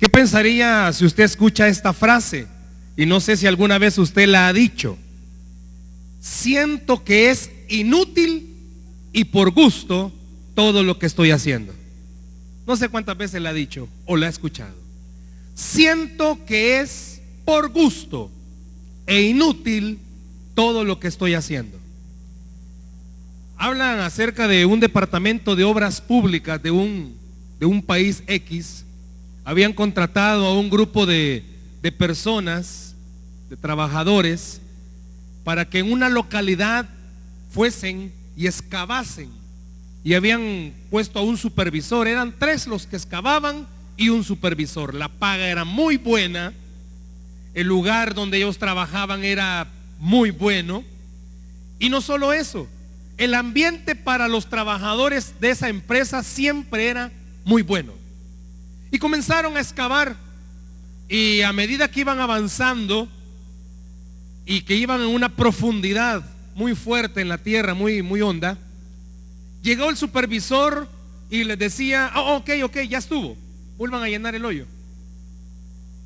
¿Qué pensaría si usted escucha esta frase? Y no sé si alguna vez usted la ha dicho. Siento que es inútil y por gusto todo lo que estoy haciendo. No sé cuántas veces la ha dicho o la ha escuchado. Siento que es por gusto e inútil todo lo que estoy haciendo. Hablan acerca de un departamento de obras públicas de un país X. Habían contratado a un grupo de personas, de trabajadores, para que en una localidad fuesen y excavasen. Y habían puesto a un supervisor. Eran 3 los que excavaban y un supervisor. La paga era muy buena. El lugar donde ellos trabajaban era muy bueno. Y no solo eso, el ambiente para los trabajadores de esa empresa siempre era muy bueno. Y comenzaron a excavar. Y a medida que iban avanzando y que iban en una profundidad muy fuerte en la tierra, muy honda, llegó el supervisor y les decía: ok, ya estuvo, vuelvan a llenar el hoyo.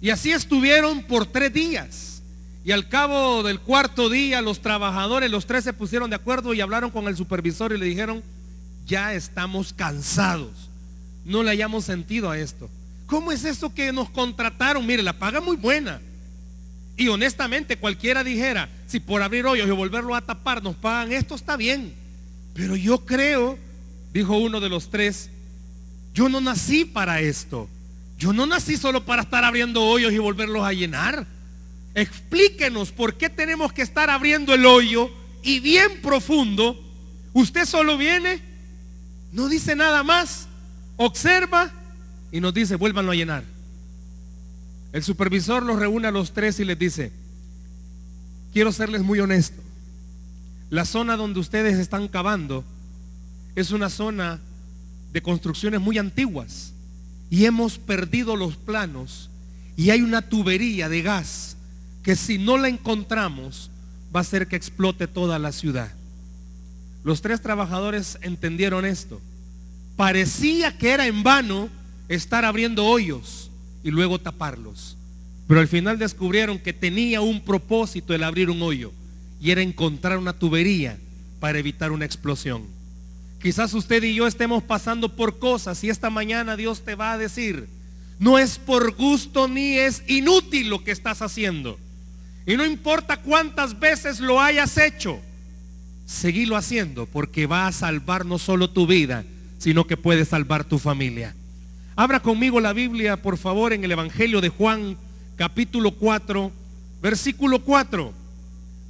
Y así estuvieron por 3 días. Y al cabo del 4.º día, los trabajadores, los 3 se pusieron de acuerdo y hablaron con el supervisor y le dijeron: ya estamos cansados, no le hayamos sentido a esto. ¿Cómo es eso que nos contrataron? Mire, la paga es muy buena. Y honestamente cualquiera dijera: si por abrir hoyos y volverlo a tapar nos pagan esto, está bien. Pero yo creo, dijo uno de los 3, yo no nací para esto. Yo no nací solo para estar abriendo hoyos y volverlos a llenar. Explíquenos por qué tenemos que estar abriendo el hoyo y bien profundo. Usted solo viene, no dice nada más, observa y nos dice: vuélvanlo a llenar. El supervisor los reúne a los 3 y les dice: quiero serles muy honesto. La zona donde ustedes están cavando es una zona de construcciones muy antiguas y hemos perdido los planos, y hay una tubería de gas que si no la encontramos va a hacer que explote toda la ciudad. Los 3 trabajadores entendieron esto. Parecía que era en vano estar abriendo hoyos y luego taparlos, pero al final descubrieron que tenía un propósito el abrir un hoyo, y era encontrar una tubería para evitar una explosión. Quizás usted y yo estemos pasando por cosas y esta mañana Dios te va a decir: no es por gusto ni es inútil lo que estás haciendo. Y no importa cuántas veces lo hayas hecho, seguilo haciendo, porque va a salvar no solo tu vida, sino que puede salvar tu familia. Abra conmigo la Biblia, por favor, en el Evangelio de Juan, capítulo 4, versículo 4.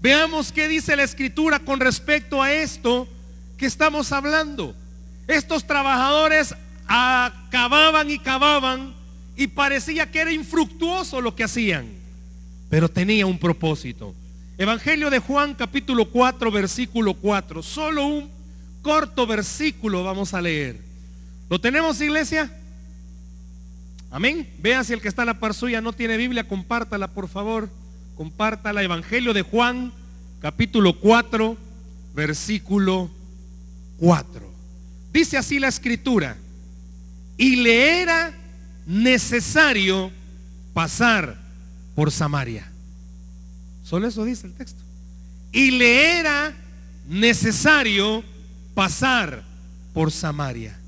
Veamos qué dice la Escritura con respecto a esto que estamos hablando. Estos trabajadores cavaban y cavaban y parecía que era infructuoso lo que hacían, pero tenía un propósito. Evangelio de Juan, capítulo 4, versículo 4. Solo un corto versículo vamos a leer. ¿Lo tenemos, iglesia? Amén. Vea si el que está a la par suya no tiene Biblia, compártala, por favor. Compártala. Evangelio de Juan, capítulo 4, versículo 4. Dice así la Escritura: y le era necesario pasar por Samaria. Solo eso dice el texto. Y le era necesario pasar por Samaria.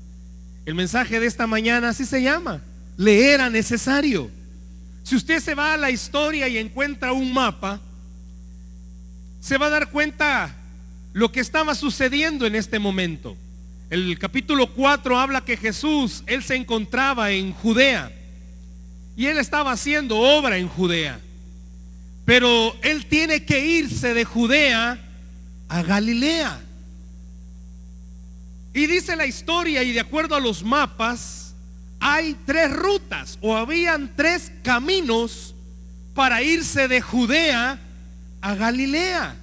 El mensaje de esta mañana así se llama: le era necesario. Si usted se va a la historia y encuentra un mapa, se va a dar cuenta lo que estaba sucediendo en este momento. El capítulo 4 habla que Jesús, él se encontraba en Judea y él estaba haciendo obra en Judea, pero él tiene que irse de Judea a Galilea. Y dice la historia, y de acuerdo a los mapas, hay 3 rutas, o habían 3 caminos para irse de Judea a Galilea.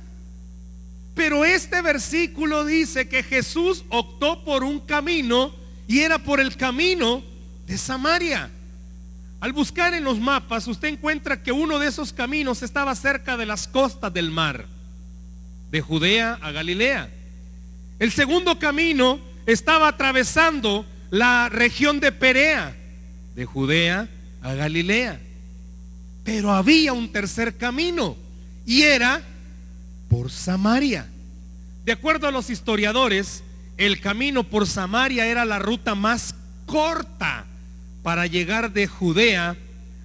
Pero este versículo dice que Jesús optó por un camino, y era por el camino de Samaria. Al buscar en los mapas, usted encuentra que uno de esos caminos estaba cerca de las costas del mar, de Judea a Galilea. El segundo camino estaba atravesando la región de Perea, de Judea a Galilea. Pero había un tercer camino y era por Samaria. De acuerdo a los historiadores, el camino por Samaria era la ruta más corta para llegar de Judea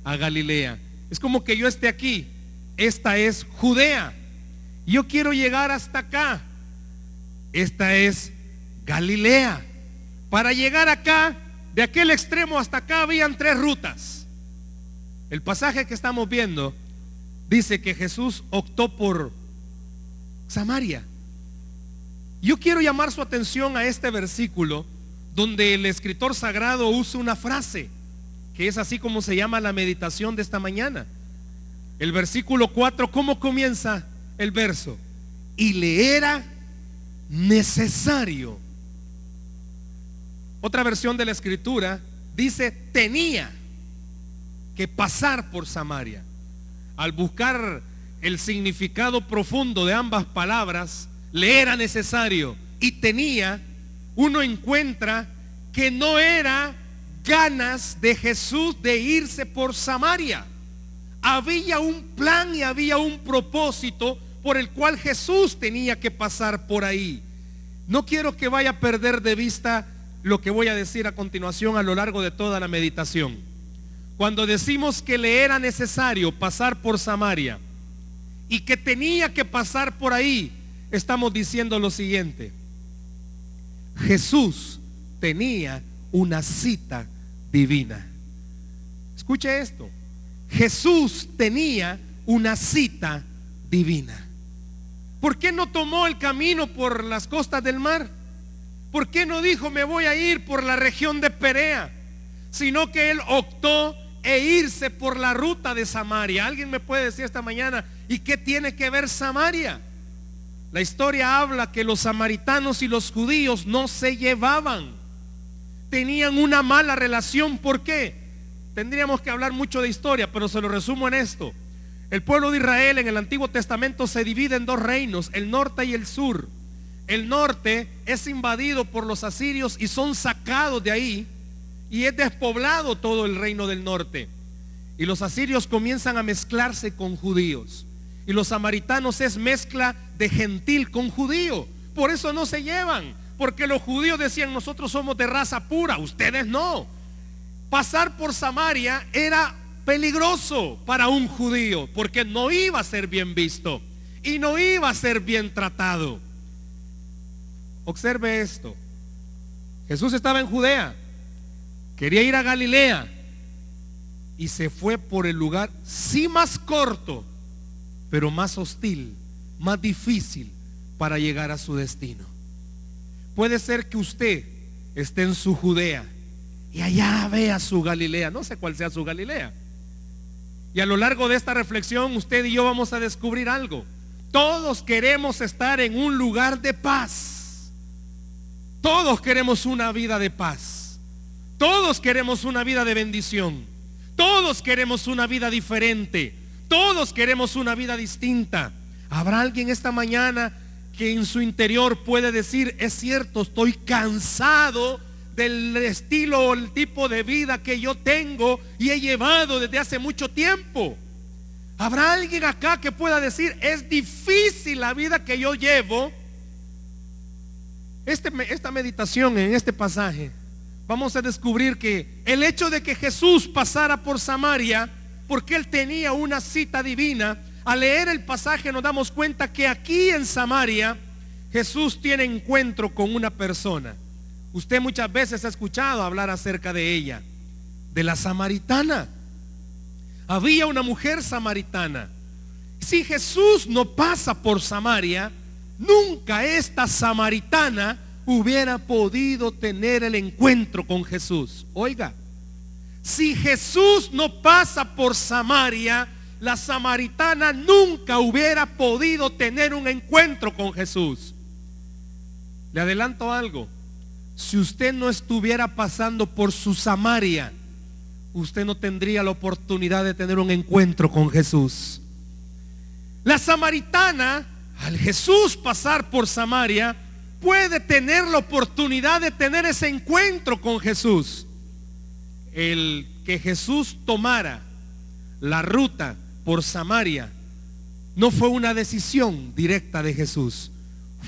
a Galilea. Es como que yo esté aquí, esta es Judea, yo quiero llegar hasta acá, esta es Galilea. Para llegar acá, de aquel extremo hasta acá, habían 3 rutas. El pasaje que estamos viendo dice que Jesús optó por Samaria. Yo quiero llamar su atención a este versículo donde el escritor sagrado usa una frase que es así como se llama la meditación de esta mañana. El versículo 4, ¿cómo comienza el verso? Y le era necesario. Otra versión de la escritura dice tenía que pasar por Samaria. Al buscar el significado profundo de ambas palabras, le era necesario y tenía, uno encuentra que no era ganas de Jesús de irse por Samaria. Había un plan y había un propósito por el cual Jesús tenía que pasar por ahí. No quiero que vaya a perder de vista lo que voy a decir a continuación a lo largo de toda la meditación. Cuando decimos que le era necesario pasar por Samaria y que tenía que pasar por ahí, estamos diciendo lo siguiente: Jesús tenía una cita divina. Escuche esto: Jesús tenía una cita divina. ¿Por qué no tomó el camino por las costas del mar? ¿Por qué no dijo me voy a ir por la región de Perea? Sino que él optó irse por la ruta de Samaria. ¿Alguien me puede decir esta mañana, ¿y qué tiene que ver Samaria? La historia habla que los samaritanos y los judíos no se llevaban. Tenían una mala relación. ¿Por qué? Tendríamos que hablar mucho de historia, pero se lo resumo en esto. El pueblo de Israel en el Antiguo Testamento se divide en 2 reinos, el norte y el sur. El norte es invadido por los asirios y son sacados de ahí, y es despoblado todo el reino del norte. Y los asirios comienzan a mezclarse con judíos, y los samaritanos es mezcla de gentil con judío. Por eso no se llevan, porque los judíos decían nosotros somos de raza pura, ustedes no. Pasar por Samaria era peligroso para un judío, porque no iba a ser bien visto y no iba a ser bien tratado. Observe esto: Jesús estaba en Judea, quería ir a Galilea y se fue por el lugar sí más corto, pero más hostil, más difícil para llegar a su destino. Puede ser que usted esté en su Judea y allá vea su Galilea, no sé cuál sea su Galilea. Y a lo largo de esta reflexión usted y yo vamos a descubrir algo. Todos queremos estar en un lugar de paz. Todos queremos una vida de paz. Todos queremos una vida de bendición. Todos queremos una vida diferente. Todos queremos una vida distinta. ¿Habrá alguien esta mañana que en su interior puede decir, es cierto, estoy cansado del estilo o el tipo de vida que yo tengo y he llevado desde hace mucho tiempo? ¿Habrá alguien acá que pueda decir, es difícil la vida que yo llevo? Esta meditación en este pasaje vamos a descubrir que el hecho de que Jesús pasara por Samaria, porque él tenía una cita divina, al leer el pasaje nos damos cuenta que aquí en Samaria Jesús tiene encuentro con una persona. Usted muchas veces ha escuchado hablar acerca de ella, de la samaritana. Había una mujer samaritana. Si Jesús no pasa por Samaria, nunca esta samaritana hubiera podido tener el encuentro con Jesús. Oiga, si Jesús no pasa por Samaria, la samaritana nunca hubiera podido tener un encuentro con Jesús. Le adelanto algo: si usted no estuviera pasando por su Samaria, usted no tendría la oportunidad de tener un encuentro con Jesús. La samaritana, al Jesús pasar por Samaria, puede tener la oportunidad de tener ese encuentro con Jesús. El que Jesús tomara la ruta por Samaria no fue una decisión directa de Jesús,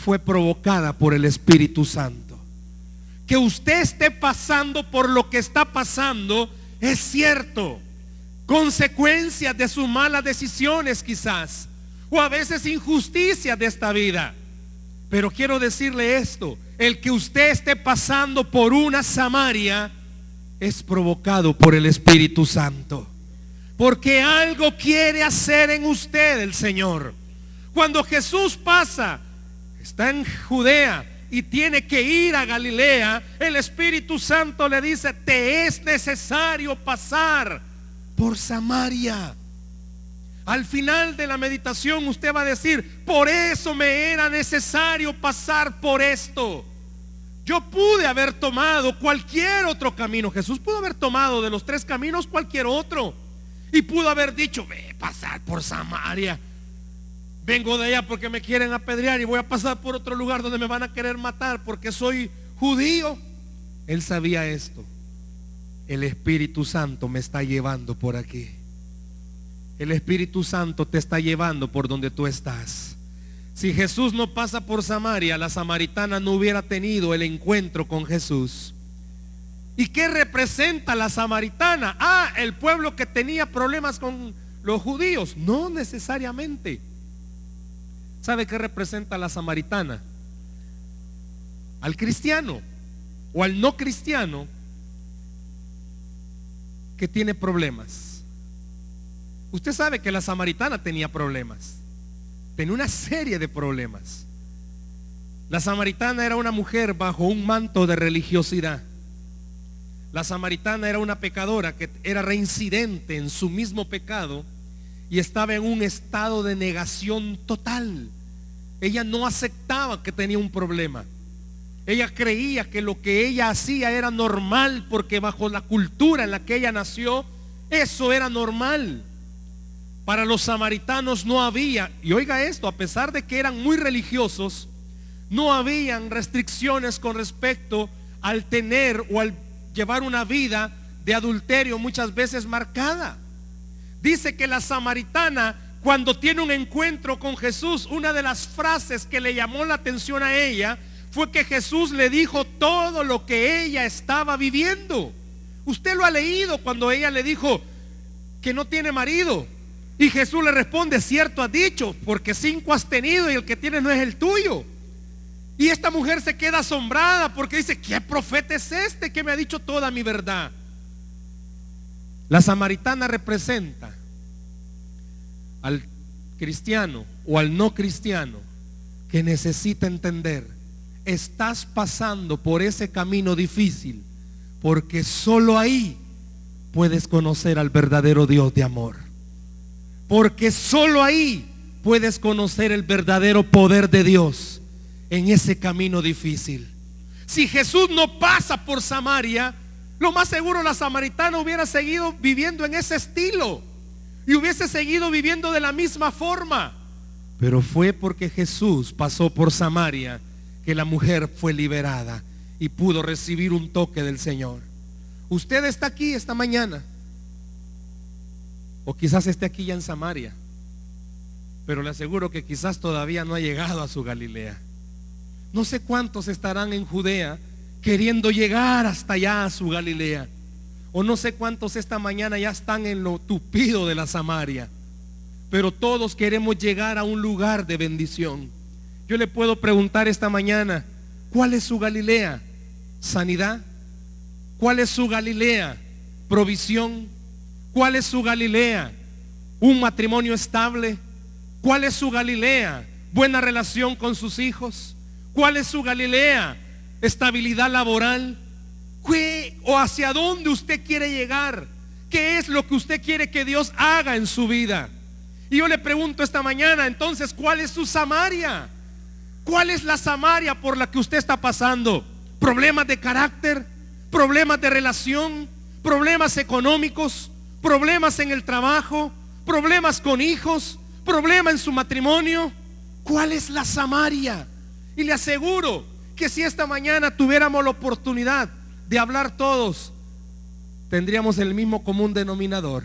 fue provocada por el Espíritu Santo. Que usted esté pasando por lo que está pasando es cierto, consecuencias de sus malas decisiones quizás, o a veces injusticias de esta vida. Pero quiero decirle esto: el que usted esté pasando por una Samaria es provocado por el Espíritu Santo, porque algo quiere hacer en usted el Señor. Cuando Jesús pasa, está en Judea y tiene que ir a Galilea, el Espíritu Santo le dice: te es necesario pasar por Samaria. Al final de la meditación usted va a decir: por eso me era necesario pasar por esto. Yo pude haber tomado cualquier otro camino. Jesús pudo haber tomado de los 3 caminos cualquier otro, y pudo haber dicho: pasar por Samaria. Vengo de allá porque me quieren apedrear y voy a pasar por otro lugar donde me van a querer matar porque soy judío. Él sabía esto: el Espíritu Santo me está llevando por aquí. El Espíritu Santo te está llevando por donde tú estás. Si Jesús no pasa por Samaria, la samaritana no hubiera tenido el encuentro con Jesús. ¿Y qué representa la samaritana? El pueblo que tenía problemas con los judíos. No necesariamente. ¿Sabe qué representa la samaritana? Al cristiano o al no cristiano que tiene problemas. Usted sabe que la samaritana tenía problemas. Tenía una serie de problemas. La samaritana era una mujer bajo un manto de religiosidad. La samaritana era una pecadora que era reincidente en su mismo pecado y estaba en un estado de negación total. Ella no aceptaba que tenía un problema. Ella creía que lo que ella hacía era normal porque bajo la cultura en la que ella nació, eso era normal. Para los samaritanos no había, y oiga esto, a pesar de que eran muy religiosos, no habían restricciones con respecto al tener o al llevar una vida de adulterio muchas veces marcada. Dice que la samaritana, cuando tiene un encuentro con Jesús, una de las frases que le llamó la atención a ella fue que Jesús le dijo todo lo que ella estaba viviendo. Usted lo ha leído cuando ella le dijo que no tiene marido. Y Jesús le responde: cierto has dicho, porque 5 has tenido y el que tienes no es el tuyo. Y esta mujer se queda asombrada porque dice: ¿qué profeta es este que me ha dicho toda mi verdad? La samaritana representa al cristiano o al no cristiano que necesita entender: estás pasando por ese camino difícil porque solo ahí puedes conocer al verdadero Dios de amor. Porque solo ahí puedes conocer el verdadero poder de Dios en ese camino difícil. Si Jesús no pasa por Samaria, lo más seguro la samaritana hubiera seguido viviendo en ese estilo y hubiese seguido viviendo de la misma forma. Pero fue porque Jesús pasó por Samaria que la mujer fue liberada y pudo recibir un toque del Señor. Usted está aquí esta mañana, o quizás esté aquí ya en Samaria, pero le aseguro que quizás todavía no ha llegado a su Galilea. No sé cuántos estarán en Judea queriendo llegar hasta allá a su Galilea, o no sé cuántos esta mañana ya están en lo tupido de la Samaria, pero todos queremos llegar a un lugar de bendición. Yo le puedo preguntar esta mañana: ¿cuál es su Galilea? ¿Sanidad? ¿Cuál es su Galilea? ¿Provisión? ¿Cuál es su Galilea? ¿Un matrimonio estable? ¿Cuál es su Galilea? ¿Buena relación con sus hijos? ¿Cuál es su Galilea? ¿Estabilidad laboral? ¿Qué o hacia dónde usted quiere llegar? ¿Qué es lo que usted quiere que Dios haga en su vida? Y yo le pregunto esta mañana, entonces, ¿cuál es su Samaria? ¿Cuál es la Samaria por la que usted está pasando? ¿Problemas de carácter? ¿Problemas de relación? ¿Problemas económicos? ¿Problemas en el trabajo? ¿Problemas con hijos? ¿Problema en su matrimonio? ¿Cuál es la Samaria? Y le aseguro que si esta mañana tuviéramos la oportunidad de hablar todos tendríamos el mismo común denominador.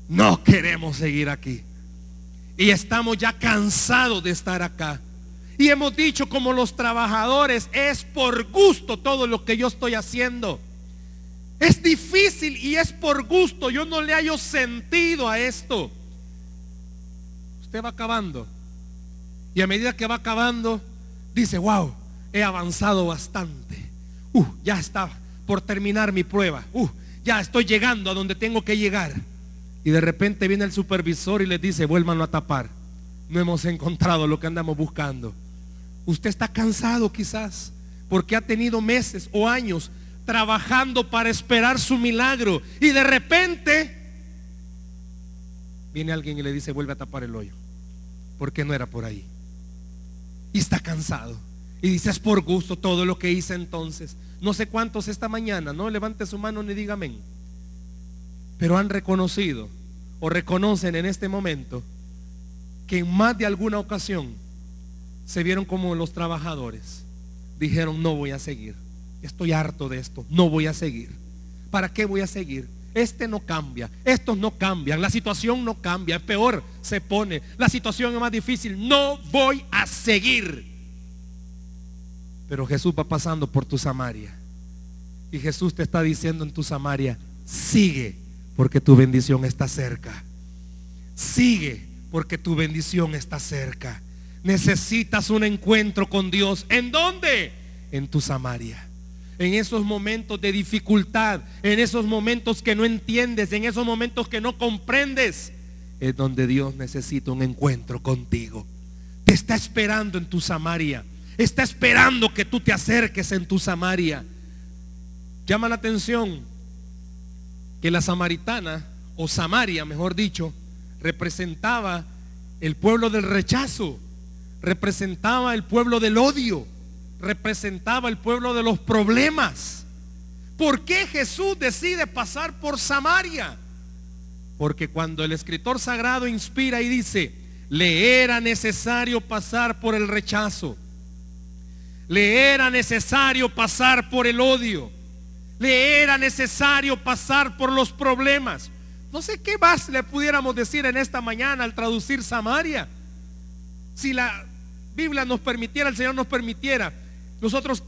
No queremos seguir aquí. Y estamos ya cansados de estar acá. Y hemos dicho como los trabajadores, es por gusto todo lo que yo estoy haciendo. Es difícil y es por gusto. Yo no le hallo sentido a esto. Usted va acabando. Y a medida que va acabando, dice, wow, he avanzado bastante. Ya está por terminar mi prueba. Ya estoy llegando a donde tengo que llegar. Y de repente viene el supervisor y les dice, vuélvanlo a tapar. No hemos encontrado lo que andamos buscando. Usted está cansado quizás porque ha tenido meses o años trabajando para esperar su milagro. Y de repente viene alguien y le dice, vuelve a tapar el hoyo, porque no era por ahí. Y está cansado. Y dice, es por gusto todo lo que hice entonces. No sé cuántos esta mañana, no levante su mano ni diga amén, pero han reconocido o reconocen en este momento que en más de alguna ocasión se vieron como los trabajadores. Dijeron, no voy a seguir. Estoy harto de esto, no voy a seguir. ¿Para qué voy a seguir? Este no cambia, estos no cambian, la situación no cambia, es peor se pone, la situación es más difícil, no voy a seguir. Pero Jesús va pasando por tu Samaria y Jesús te está diciendo en tu Samaria, sigue porque tu bendición está cerca. Sigue porque tu bendición está cerca. Necesitas un encuentro con Dios. ¿En dónde? En tu Samaria. En esos momentos de dificultad, en esos momentos que no entiendes, en esos momentos que no comprendes, es donde Dios necesita un encuentro contigo. Te está esperando en tu Samaria. Está esperando que tú te acerques en tu Samaria. Llama la atención que la samaritana, o Samaria mejor dicho, representaba el pueblo del rechazo, representaba el pueblo del odio, representaba el pueblo de los problemas. ¿Por qué Jesús decide pasar por Samaria? Porque cuando el escritor sagrado inspira y dice, le era necesario pasar por el rechazo, le era necesario pasar por el odio, le era necesario pasar por los problemas. No sé qué más le pudiéramos decir en esta mañana al traducir Samaria. Si la Biblia nos permitiera, el Señor nos permitiera, nosotros,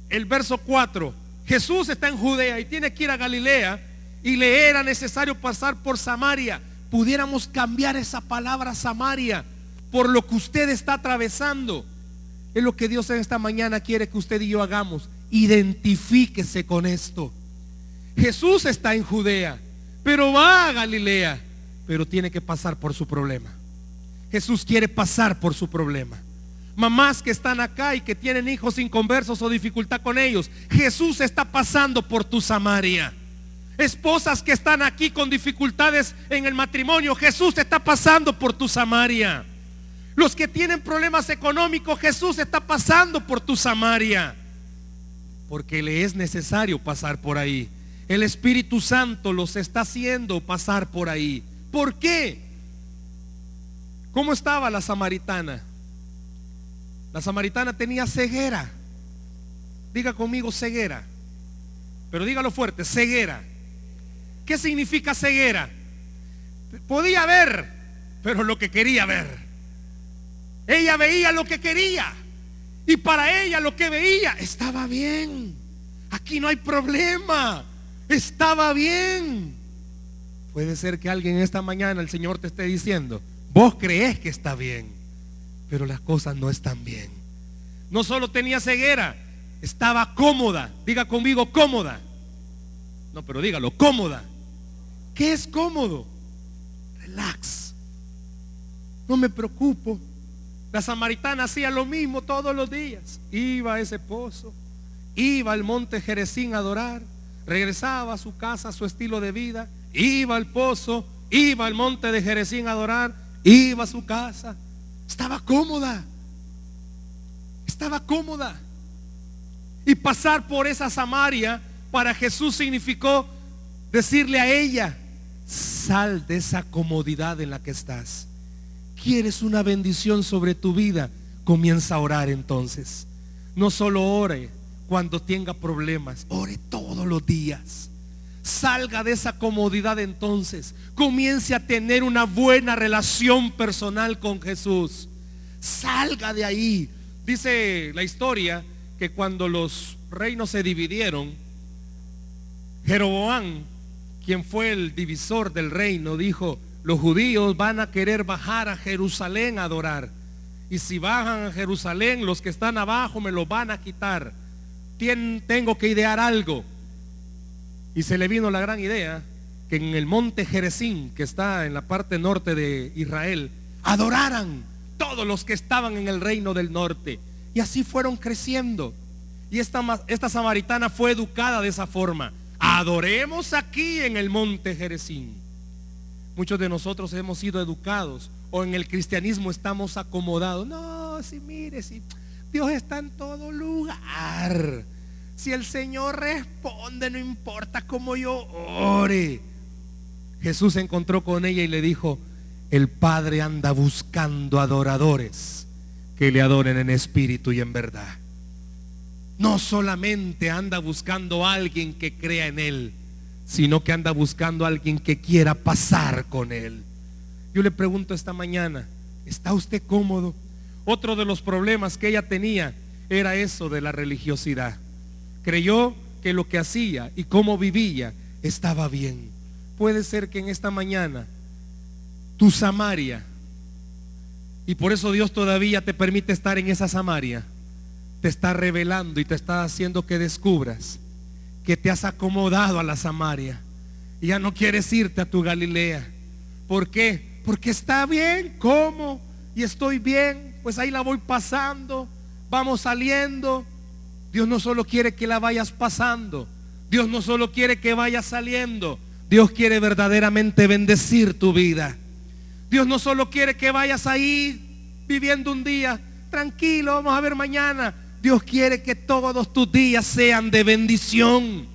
el verso 4, Jesús está en Judea y tiene que ir a Galilea y le era necesario pasar por Samaria. Pudiéramos cambiar esa palabra Samaria por lo que usted está atravesando. Es lo que Dios en esta mañana quiere que usted y yo hagamos. Identifíquese con esto. Jesús está en Judea, pero va a Galilea, pero tiene que pasar por su problema. Jesús quiere pasar por su problema. Mamás que están acá y que tienen hijos inconversos o dificultad con ellos, Jesús está pasando por tu Samaria. Esposas que están aquí con dificultades en el matrimonio, Jesús está pasando por tu Samaria. Los que tienen problemas económicos, Jesús está pasando por tu Samaria, porque le es necesario pasar por ahí. El Espíritu Santo los está haciendo pasar por ahí. ¿Por qué? ¿Cómo estaba la samaritana? La samaritana tenía ceguera. Diga conmigo ceguera, pero dígalo fuerte, ceguera. ¿Qué significa ceguera? Podía ver, pero lo que quería ver. Ella veía lo que quería, y para ella lo que veía estaba bien. Aquí no hay problema, estaba bien. Puede ser que alguien esta mañana el Señor te esté diciendo, vos crees que está bien, pero las cosas no están bien. No solo tenía ceguera, estaba cómoda. Diga conmigo cómoda. No, pero dígalo, cómoda. ¿Qué es cómodo? Relax. No me preocupo. La samaritana hacía lo mismo todos los días. Iba a ese pozo, iba al monte Gerizim a adorar, regresaba a su casa, a su estilo de vida, iba al pozo, iba al monte de Gerizim a adorar, iba a su casa. Estaba cómoda. Estaba cómoda. Y pasar por esa Samaria para Jesús significó decirle a ella, sal de esa comodidad en la que estás. ¿Quieres una bendición sobre tu vida? Comienza a orar entonces. No solo ore cuando tenga problemas, ore todos los días. Salga de esa comodidad entonces. Comience a tener una buena relación personal con Jesús. Salga de ahí. Dice la historia que cuando los reinos se dividieron, Jeroboam, quien fue el divisor del reino, dijo: los judíos van a querer bajar a Jerusalén a adorar. Y si bajan a Jerusalén, los que están abajo me lo van a quitar. Tengo que idear algo. Y se le vino la gran idea que en el monte Gerizim, que está en la parte norte de Israel, adoraran todos los que estaban en el reino del norte. Y así fueron creciendo. Y esta samaritana fue educada de esa forma: adoremos aquí en el monte Gerizim. Muchos de nosotros hemos sido educados, o en el cristianismo estamos acomodados. No, si mire, si Dios está en todo lugar. Si el Señor responde, no importa cómo yo ore. Jesús se encontró con ella y le dijo: el Padre anda buscando adoradores que le adoren en espíritu y en verdad. No solamente anda buscando a alguien que crea en Él, sino que anda buscando a alguien que quiera pasar con Él. Yo le pregunto esta mañana: ¿está usted cómodo? Otro de los problemas que ella tenía era eso de la religiosidad. Creyó que lo que hacía y cómo vivía estaba bien. Puede ser que en esta mañana tu Samaria, y por eso Dios todavía te permite estar en esa Samaria, te está revelando y te está haciendo que descubras que te has acomodado a la Samaria y ya no quieres irte a tu Galilea. ¿Por qué? Porque está bien, ¿cómo? Y estoy bien, pues ahí la voy pasando, vamos saliendo. Dios no solo quiere que la vayas pasando, Dios no solo quiere que vayas saliendo, Dios quiere verdaderamente bendecir tu vida. Dios no solo quiere que vayas ahí viviendo un día tranquilo, vamos a ver mañana. Dios quiere que todos tus días sean de bendición.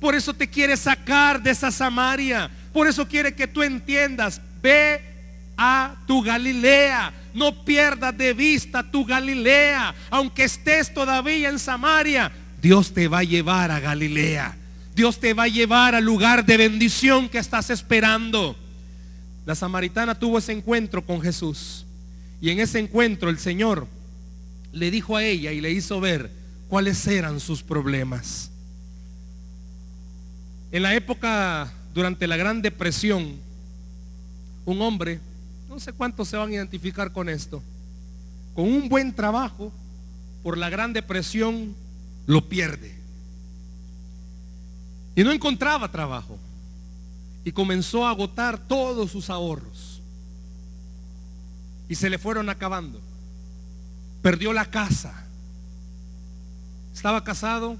Por eso te quiere sacar de esa Samaria. Por eso quiere que tú entiendas: ve a tu Galilea. No pierdas de vista tu Galilea. Aunque estés todavía en Samaria, Dios te va a llevar a Galilea. Dios te va a llevar al lugar de bendición que estás esperando. La samaritana tuvo ese encuentro con Jesús, y en ese encuentro el Señor le dijo a ella y le hizo ver cuáles eran sus problemas. En la época, durante la Gran Depresión, un hombre, no sé cuántos se van a identificar con esto, con un buen trabajo, por la Gran Depresión lo pierde y no encontraba trabajo y comenzó a agotar todos sus ahorros y se le fueron acabando. Perdió la casa, estaba casado,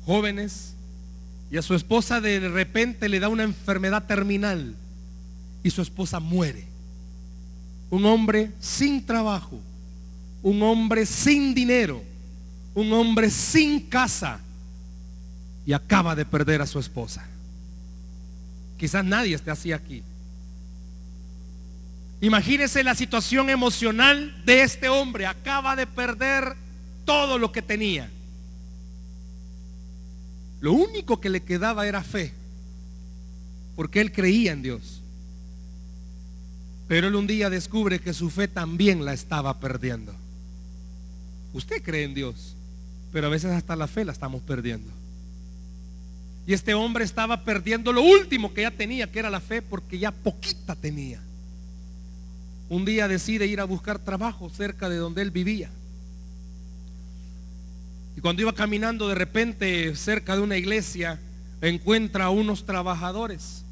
jóvenes, y a su esposa de repente le da una enfermedad terminal y su esposa muere. Un hombre sin trabajo, un hombre sin dinero, un hombre sin casa, y acaba de perder a su esposa. Quizás nadie esté así aquí. Imagínese la situación emocional de este hombre. Acaba de perder todo lo que tenía. Lo único que le quedaba era fe, porque él creía en Dios. Pero él un día descubre que su fe también la estaba perdiendo. Usted cree en Dios, pero a veces hasta la fe la estamos perdiendo. Y este hombre estaba perdiendo lo último que ya tenía, que era la fe, porque ya poquita tenía. Un día decide ir a buscar trabajo cerca de donde él vivía. Y cuando iba caminando, de repente cerca de una iglesia encuentra a unos trabajadores,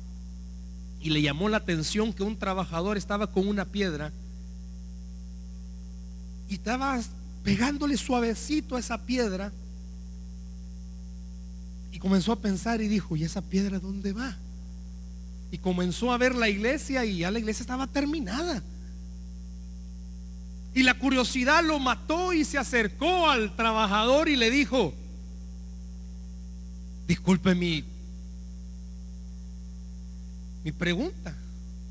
y le llamó la atención que un trabajador estaba con una piedra y estaba pegándole suavecito a esa piedra, y comenzó a pensar y dijo: ¿y esa piedra dónde va? Y comenzó a ver la iglesia, y ya la iglesia estaba terminada. Y la curiosidad lo mató y se acercó al trabajador y le dijo: disculpe mi pregunta,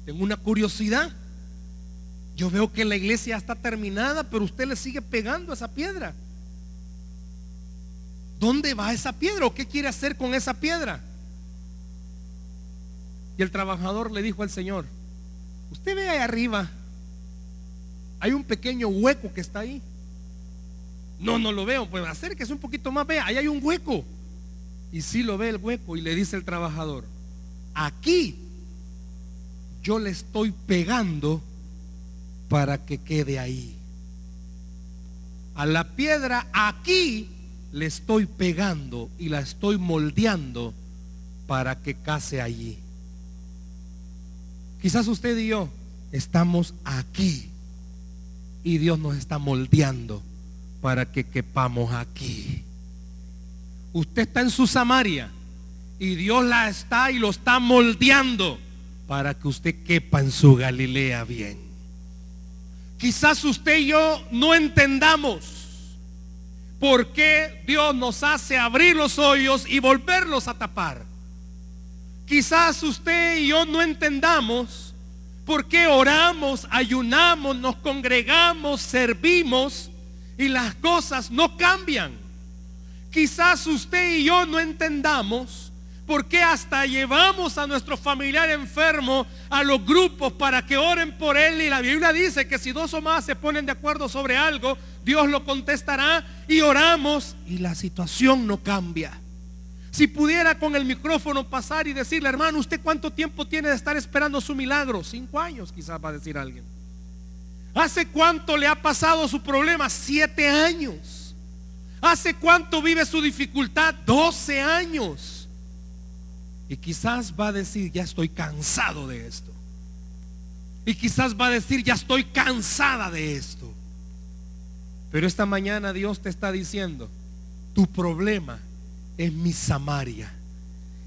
tengo una curiosidad. Yo veo que la iglesia está terminada, pero usted le sigue pegando a esa piedra. ¿Dónde va esa piedra? ¿O qué quiere hacer con esa piedra? Y el trabajador le dijo al Señor: usted ve ahí arriba, hay un pequeño hueco que está ahí. No, no lo veo. Pues acérquese un poquito más, vea, ahí hay un hueco. Y sí lo ve el hueco, y le dice el trabajador: aquí yo le estoy pegando para que quede ahí. A la piedra aquí le estoy pegando y la estoy moldeando para que case allí. Quizás usted y yo estamos aquí y Dios nos está moldeando para que quepamos aquí. Usted está en su Samaria y Dios la está y lo está moldeando para que usted quepa en su Galilea bien. Quizás usted y yo no entendamos por qué Dios nos hace abrir los hoyos y volverlos a tapar. Quizás usted y yo no entendamos por qué oramos, ayunamos, nos congregamos, servimos y las cosas no cambian. Quizás usted y yo no entendamos por qué hasta llevamos a nuestro familiar enfermo a los grupos para que oren por él, y la Biblia dice que si dos o más se ponen de acuerdo sobre algo, Dios lo contestará, y oramos y la situación no cambia. Si pudiera con el micrófono pasar y decirle: hermano, ¿usted cuánto tiempo tiene de estar esperando su milagro? 5 años quizás va a decir alguien. ¿Hace cuánto le ha pasado su problema? 7 años. ¿Hace cuánto vive su dificultad? 12 años. Y quizás va a decir: ya estoy cansado de esto. Y quizás va a decir: ya estoy cansada de esto. Pero esta mañana Dios te está diciendo: tu problema es mi Samaria,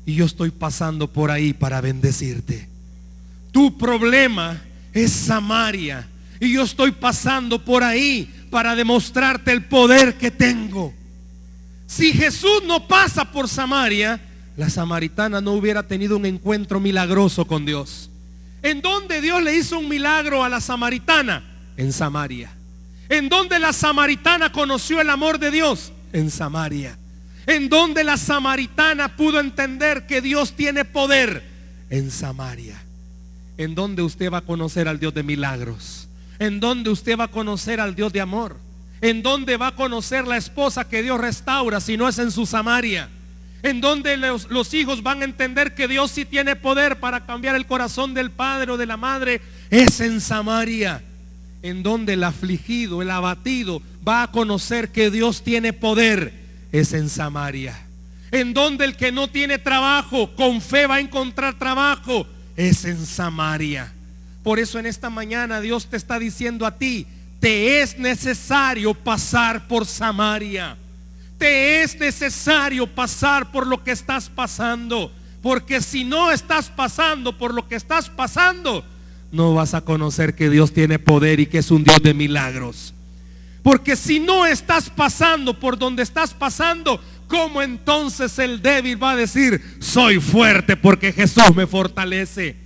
y yo estoy pasando por ahí para bendecirte. Tu problema es Samaria, y yo estoy pasando por ahí para demostrarte el poder que tengo. Si Jesús no pasa por Samaria, la samaritana no hubiera tenido un encuentro milagroso con Dios. ¿En dónde Dios le hizo un milagro a la samaritana? En Samaria. ¿En dónde la samaritana conoció el amor de Dios? En Samaria. ¿En dónde la samaritana pudo entender que Dios tiene poder? En Samaria. ¿En dónde usted va a conocer al Dios de milagros? ¿En dónde usted va a conocer al Dios de amor? ¿En dónde va a conocer la esposa que Dios restaura si no es en su Samaria? ¿En dónde los hijos van a entender que Dios sí tiene poder para cambiar el corazón del padre o de la madre? Es en Samaria. ¿En dónde el afligido, el abatido va a conocer que Dios tiene poder? Es en Samaria. ¿En dónde el que no tiene trabajo con fe va a encontrar trabajo? Es en Samaria. Por eso en esta mañana Dios te está diciendo a ti: te es necesario pasar por Samaria. Te es necesario pasar por lo que estás pasando, porque si no estás pasando por lo que estás pasando, no vas a conocer que Dios tiene poder y que es un Dios de milagros. Porque si no estás pasando por donde estás pasando, ¿cómo entonces el débil va a decir: soy fuerte porque Jesús me fortalece?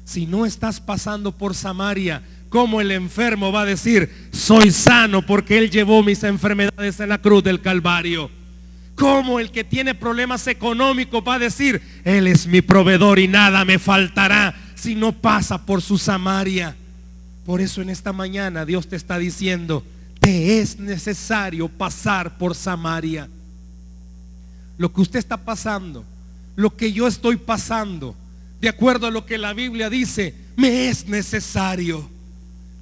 Si no estás pasando por Samaria, ¿cómo el enfermo va a decir: soy sano porque Él llevó mis enfermedades en la cruz del Calvario? ¿Cómo el que tiene problemas económicos va a decir: Él es mi proveedor y nada me faltará? Si no pasa por su Samaria. Por eso en esta mañana Dios te está diciendo: te es necesario pasar por Samaria. Lo que usted está pasando, lo que yo estoy pasando, de acuerdo a lo que la Biblia dice, me es necesario.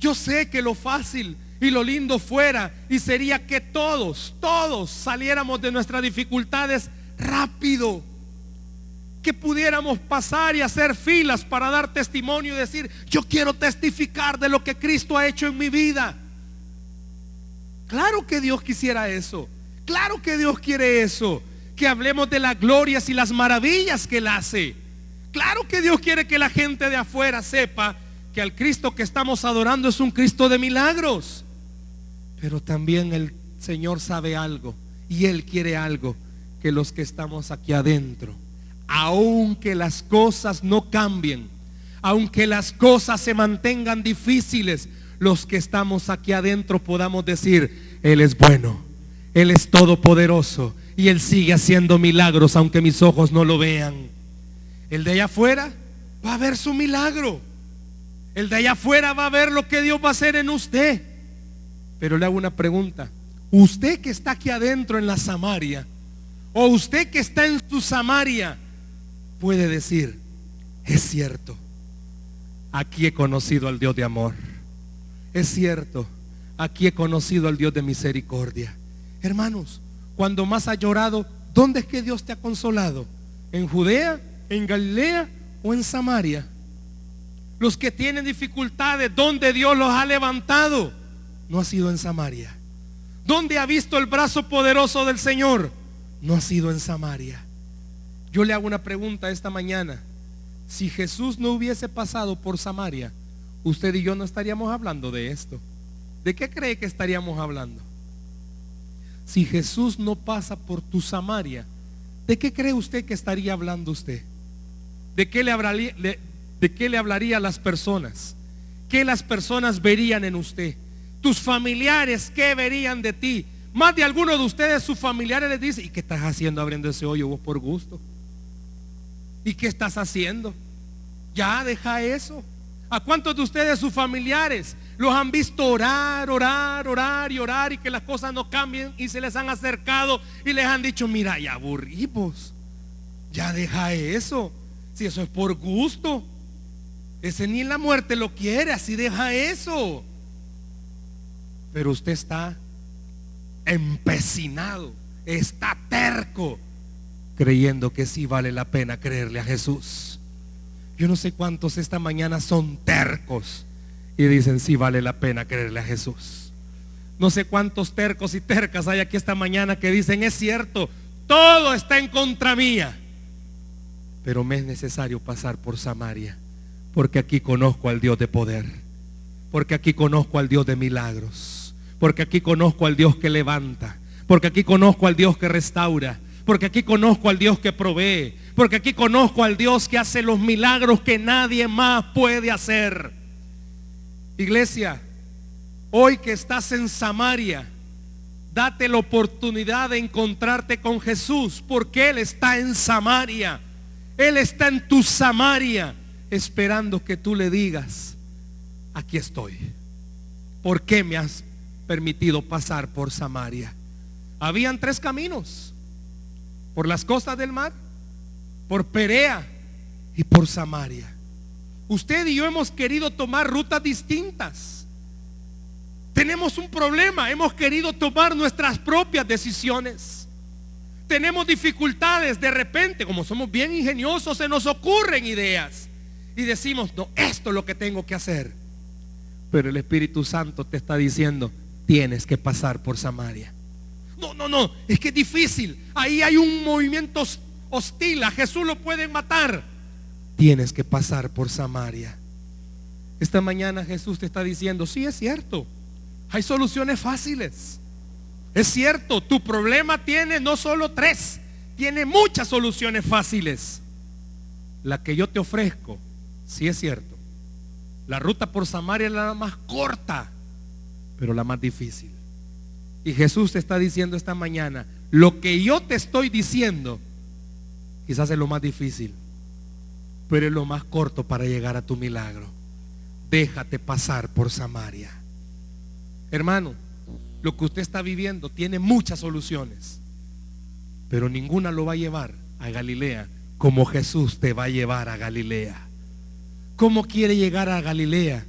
Yo sé que lo fácil y lo lindo fuera y sería que todos saliéramos de nuestras dificultades rápido, que pudiéramos pasar y hacer filas para dar testimonio y decir: yo quiero testificar de lo que Cristo ha hecho en mi vida. Claro que Dios quisiera eso. Claro que Dios quiere eso, que hablemos de las glorias y las maravillas que Él hace. Claro que Dios quiere que la gente de afuera sepa que al Cristo que estamos adorando es un Cristo de milagros. Pero también el Señor sabe algo, y Él quiere algo: que los que estamos aquí adentro, aunque las cosas no cambien, aunque las cosas se mantengan difíciles, los que estamos aquí adentro podamos decir: Él es bueno, Él es todopoderoso y Él sigue haciendo milagros aunque mis ojos no lo vean. El de allá afuera va a ver su milagro. El de allá afuera va a ver lo que Dios va a hacer en usted. Pero le hago una pregunta. Usted que está aquí adentro en la Samaria, o usted que está en su Samaria, puede decir: es cierto, aquí he conocido al Dios de amor. Es cierto, aquí he conocido al Dios de misericordia. Hermanos, cuando más has llorado, ¿dónde es que Dios te ha consolado? ¿En Judea, en Galilea o en Samaria? Los que tienen dificultades, ¿dónde Dios los ha levantado? No ha sido en Samaria. ¿Dónde ha visto el brazo poderoso del Señor? No ha sido en Samaria. Yo le hago una pregunta esta mañana. Si Jesús no hubiese pasado por Samaria, usted y yo no estaríamos hablando de esto. ¿De qué cree que estaríamos hablando? Si Jesús no pasa por tu Samaria, ¿de qué cree usted que estaría hablando usted? ¿De qué le hablaría a las personas? ¿Qué las personas verían en usted? Tus familiares, ¿qué verían de ti? Más de algunos de ustedes, sus familiares les dicen: ¿y qué estás haciendo abriendo ese hoyo vos por gusto? ¿Y qué estás haciendo? Ya, deja eso. ¿A cuántos de ustedes, sus familiares, los han visto orar, orar, orar y orar, y que las cosas no cambien, y se les han acercado y les han dicho: mira, ya aburrimos, ya deja eso? Si eso es por gusto, ese ni la muerte lo quiere, así deja eso. Pero usted está empecinado, está terco, creyendo que sí vale la pena creerle a Jesús. Yo no sé cuántos esta mañana son tercos y dicen: sí vale la pena creerle a Jesús. No sé cuántos tercos y tercas hay aquí esta mañana que dicen: es cierto, todo está en contra mía, pero me es necesario pasar por Samaria, porque aquí conozco al Dios de poder, porque aquí conozco al Dios de milagros, porque aquí conozco al Dios que levanta, porque aquí conozco al Dios que restaura, porque aquí conozco al Dios que provee, porque aquí conozco al Dios que hace los milagros que nadie más puede hacer. Iglesia, hoy que estás en Samaria, date la oportunidad de encontrarte con Jesús, porque Él está en Samaria. Él está en tu Samaria, esperando que tú le digas: aquí estoy. ¿Por qué me has permitido pasar por Samaria? Habían 3 caminos: por las costas del mar, por Perea y por Samaria. Usted y yo hemos querido tomar rutas distintas. Tenemos un problema: hemos querido tomar nuestras propias decisiones. Tenemos dificultades, de repente, como somos bien ingeniosos, se nos ocurren ideas y decimos: no, esto es lo que tengo que hacer. Pero el Espíritu Santo te está diciendo: tienes que pasar por Samaria. No, es que es difícil, ahí hay un movimiento hostil, a Jesús lo pueden matar. Tienes que pasar por Samaria. Esta mañana Jesús te está diciendo: sí, es cierto, hay soluciones fáciles. Es cierto, tu problema tiene no solo 3, tiene muchas soluciones fáciles. La que yo te ofrezco, sí es cierto, la ruta por Samaria es la más corta, pero la más difícil. Y Jesús te está diciendo esta mañana: lo que yo te estoy diciendo quizás es lo más difícil, pero es lo más corto para llegar a tu milagro. Déjate pasar por Samaria. Hermano, lo que usted está viviendo tiene muchas soluciones, pero ninguna lo va a llevar a Galilea como Jesús te va a llevar a Galilea. ¿Cómo quiere llegar a Galilea?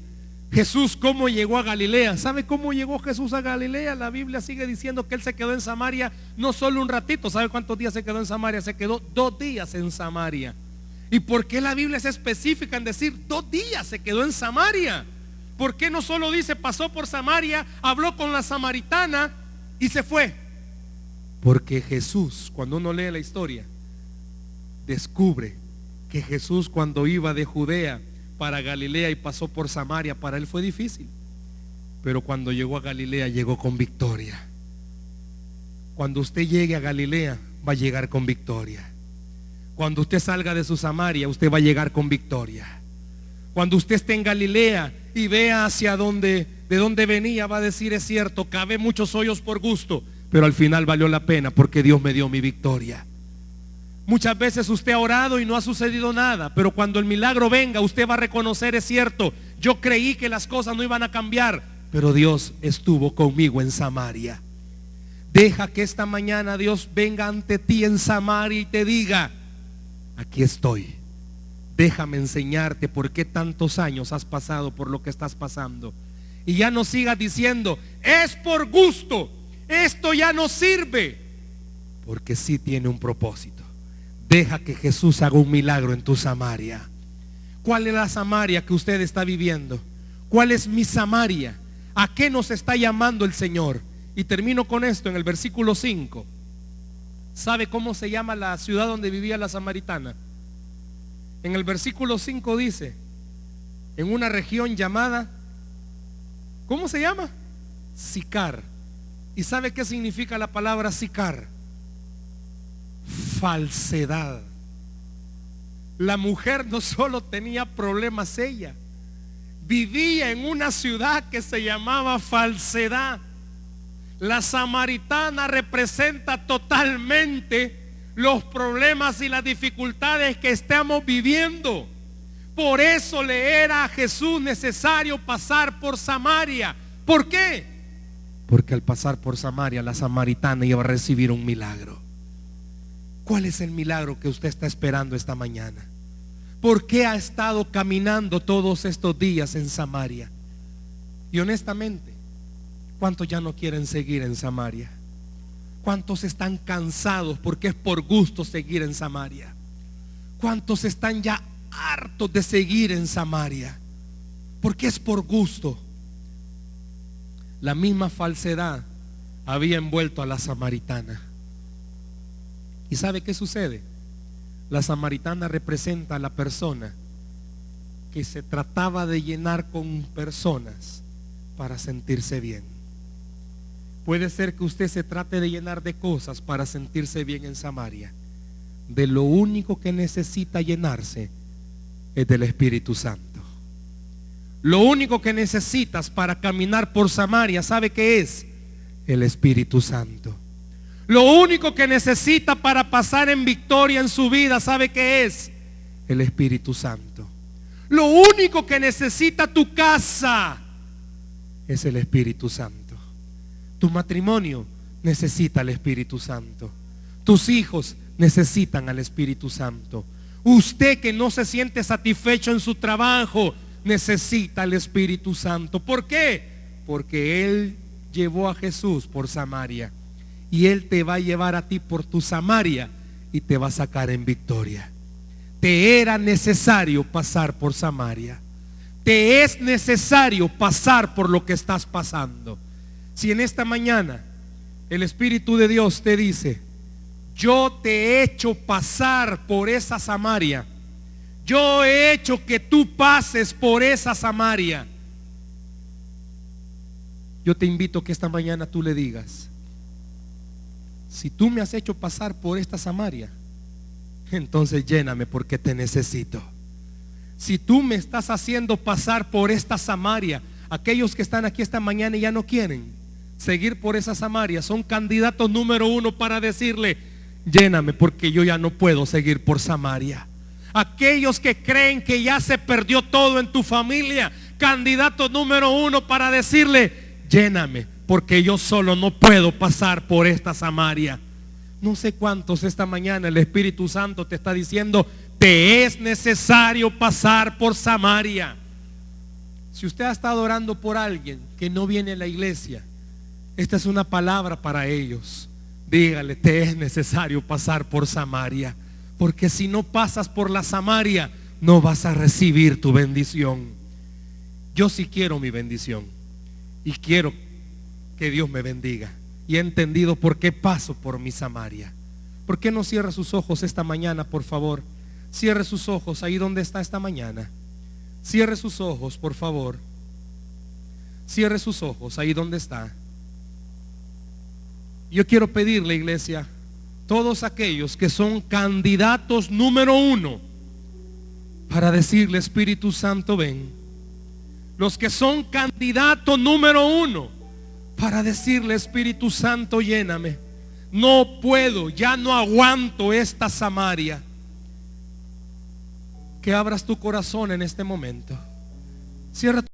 Jesús, ¿cómo llegó a Galilea? ¿Sabe cómo llegó Jesús a Galilea? La Biblia sigue diciendo que Él se quedó en Samaria no solo un ratito. ¿Sabe cuántos días se quedó en Samaria? Se quedó 2 días en Samaria. ¿Y por qué la Biblia es específica en decir 2 días se quedó en Samaria? ¿Por qué no solo dice pasó por Samaria, habló con la samaritana y se fue? Porque Jesús, cuando uno lee la historia, descubre que Jesús, cuando iba de Judea para Galilea y pasó por Samaria, para Él fue difícil, pero cuando llegó a Galilea llegó con victoria. Cuando usted llegue a Galilea va a llegar con victoria. Cuando usted salga de su Samaria, usted va a llegar con victoria. Cuando usted esté en Galilea y vea hacia de dónde venía, va a decir: es cierto, cavé muchos hoyos por gusto, pero al final valió la pena porque Dios me dio mi victoria. Muchas veces usted ha orado y no ha sucedido nada, pero cuando el milagro venga, usted va a reconocer: es cierto, yo creí que las cosas no iban a cambiar, pero Dios estuvo conmigo en Samaria. Deja que esta mañana Dios venga ante ti en Samaria y te diga: aquí estoy. Déjame enseñarte por qué tantos años has pasado por lo que estás pasando. Y ya no sigas diciendo: es por gusto, esto ya no sirve. Porque sí tiene un propósito. Deja que Jesús haga un milagro en tu Samaria. ¿Cuál es la Samaria que usted está viviendo? ¿Cuál es mi Samaria? ¿A qué nos está llamando el Señor? Y termino con esto en el versículo 5. ¿Sabe cómo se llama la ciudad donde vivía la samaritana? En el versículo 5 dice: en una región llamada, ¿cómo se llama? Sicar. ¿Y sabe qué significa la palabra Sicar? Falsedad. La mujer no solo tenía problemas, ella vivía en una ciudad que se llamaba falsedad. La samaritana representa totalmente los problemas y las dificultades que estamos viviendo. Por eso le era a Jesús necesario pasar por Samaria. ¿Por qué? Porque al pasar por Samaria, la samaritana iba a recibir un milagro. ¿Cuál es el milagro que usted está esperando esta mañana? ¿Por qué ha estado caminando todos estos días en Samaria? Y honestamente, ¿cuántos ya no quieren seguir en Samaria? ¿Cuántos están cansados porque es por gusto seguir en Samaria? ¿Cuántos están ya hartos de seguir en Samaria porque es por gusto? La misma falsedad había envuelto a la samaritana. ¿Y sabe qué sucede? La samaritana representa a la persona que se trataba de llenar con personas para sentirse bien. Puede ser que usted se trate de llenar de cosas para sentirse bien en Samaria. De lo único que necesita llenarse es del Espíritu Santo. Lo único que necesitas para caminar por Samaria, ¿sabe qué es? El Espíritu Santo. Lo único que necesita para pasar en victoria en su vida, ¿sabe qué es? El Espíritu Santo. Lo único que necesita tu casa es el Espíritu Santo. Tu matrimonio necesita el Espíritu Santo. Tus hijos necesitan al Espíritu Santo. Usted que no se siente satisfecho en su trabajo necesita el Espíritu Santo. ¿Por qué? Porque Él llevó a Jesús por Samaria. Y Él te va a llevar a ti por tu Samaria y te va a sacar en victoria. Te era necesario pasar por Samaria. Te es necesario pasar por lo que estás pasando. Si en esta mañana el Espíritu de Dios te dice: yo te he hecho pasar por esa Samaria, yo he hecho que tú pases por esa Samaria, yo te invito a que esta mañana tú le digas: si tú me has hecho pasar por esta Samaria, entonces lléname porque te necesito. Si tú me estás haciendo pasar por esta Samaria, aquellos que están aquí esta mañana y ya no quieren seguir por esa Samaria, son candidatos número 1 para decirle: lléname porque yo ya no puedo seguir por Samaria. Aquellos que creen que ya se perdió todo en tu familia, candidato número 1 para decirle: lléname porque yo solo no puedo pasar por esta Samaria. No sé cuántos esta mañana el Espíritu Santo te está diciendo: te es necesario pasar por Samaria. Si usted ha estado orando por alguien que no viene a la iglesia, esta es una palabra para ellos. Dígale: te es necesario pasar por Samaria, porque si no pasas por la Samaria no vas a recibir tu bendición. Yo sí quiero mi bendición y quiero que Dios me bendiga, y he entendido por qué paso por mi Samaria. ¿Por qué no cierra sus ojos esta mañana, por favor? Cierre sus ojos ahí donde está esta mañana. Cierre sus ojos, por favor. Cierre sus ojos ahí donde está. Yo quiero pedirle, iglesia, todos aquellos que son candidatos número 1 para decirle: Espíritu Santo, ven. Los que son candidatos número 1 para decirle: Espíritu Santo, lléname. no puedo, ya no aguanto esta Samaria, que abras tu corazón en este momento. Cierra tu